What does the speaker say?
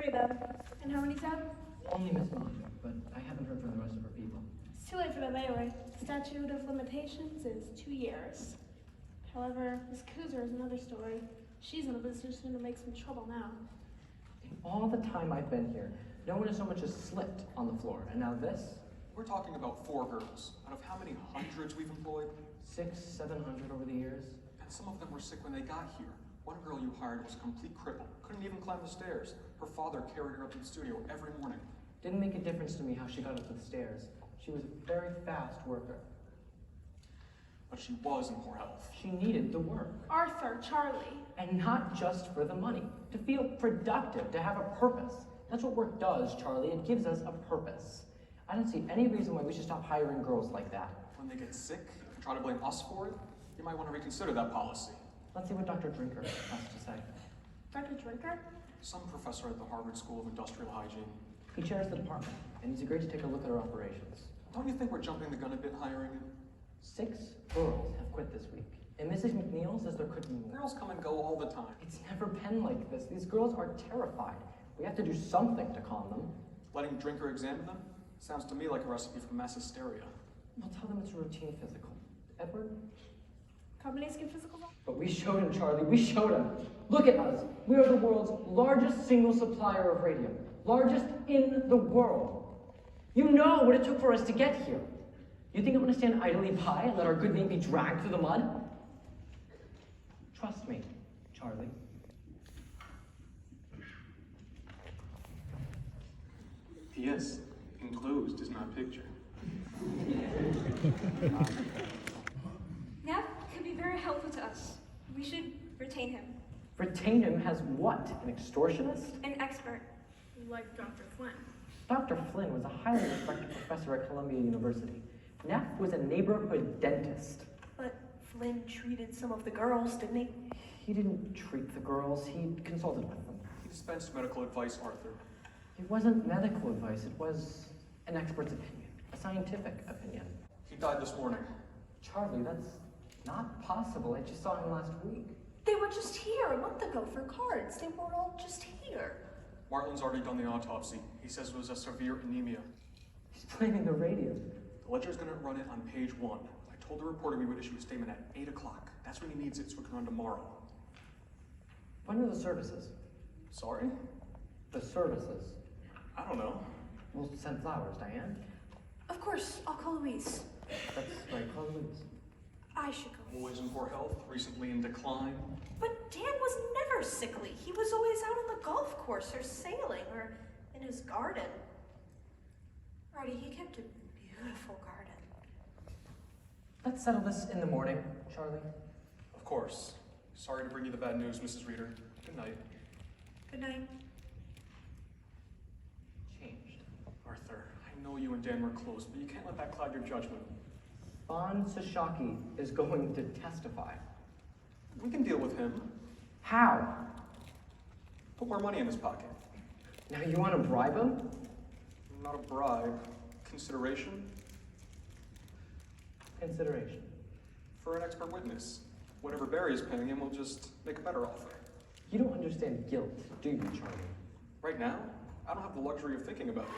3, Bev. And how many's out? Only Miss Monica, but I haven't heard from the rest of her people. It's too late for them anyway. Statute of limitations is 2 years. However, Miss Kooser is another story. She's in a position to make some trouble now. In all the time I've been here, no one has so much as slipped on the floor. And now this? We're talking about 4 girls, out of how many hundreds we've employed? 600, 700 over the years. And some of them were sick when they got here. One girl you hired was a complete cripple, couldn't even climb the stairs. Her father carried her up to the studio every morning. Didn't make a difference to me how she got up the stairs. She was a very fast worker. But she was in poor health. She needed the work. Arthur, Charlie. And not just for the money. To feel productive, to have a purpose. That's what work does, Charlie. It gives us a purpose. I don't see any reason why we should stop hiring girls like that. When they get sick and try to blame us for it, you might want to reconsider that policy. Let's see what Dr. Drinker has to say. Dr. Drinker? Some professor at the Harvard School of Industrial Hygiene. He chairs the department, and he's agreed to take a look at our operations. Don't you think we're jumping the gun a bit hiring him? 6 girls have quit this week, and Mrs. McNeil says there could be more. Girls come and go all the time. It's never been like this. These girls are terrified. We have to do something to calm them. Letting Drinker examine them? Sounds to me like a recipe for mass hysteria. We'll tell them it's a routine physical. Edward? Companies give physical? But we showed him, Charlie. We showed him. Look at us. We are the world's largest single supplier of radium. Largest in the world. You know what it took for us to get here. You think I'm going to stand idly by and let our good name be dragged through the mud? Trust me, Charlie. P.S. Enclosed is not picture. Neff could be very helpful to us. We should retain him. Retain him as what? An extortionist? An expert. Like Dr. Flynn. Dr. Flynn was a highly respected professor at Columbia University. Neff was a neighborhood dentist. But Flynn treated some of the girls, didn't he? He didn't treat the girls, he consulted with them. He dispensed medical advice, Arthur. It wasn't medical advice, it was an expert's opinion, a scientific opinion. He died this morning. Charlie, that's not possible. I just saw him last week. They were just here a month ago for cards. They were all just here. Martlin's already done the autopsy. He says it was a severe anemia. He's blaming the radium. The ledger's gonna run it on page 1. I told the reporter we would issue a statement at 8 o'clock. That's when he needs it, so it can run tomorrow. When are the services? Sorry? The services. I don't know. We'll send flowers, Diane. Of course, I'll call Louise. That's right, call Louise. I should go. Always in poor health, recently in decline. But Dan was never sickly. He was always out on the golf course or sailing or in his garden. Artie, he kept a beautiful garden. Let's settle this in the morning, Charlie. Of course. Sorry to bring you the bad news, Mrs. Reader. Good night. Good night. Changed. Arthur, I know you and Dan were close, but you can't let that cloud your judgment. Bon Sashaki is going to testify. We can deal with him. How? Put more money in his pocket. Now you want to bribe him? Not a bribe. Consideration Consideration. for an expert witness. Whatever Barry is paying him, we'll just make a better offer. You don't understand guilt, do you, Charlie? Right now, I don't have the luxury of thinking about it.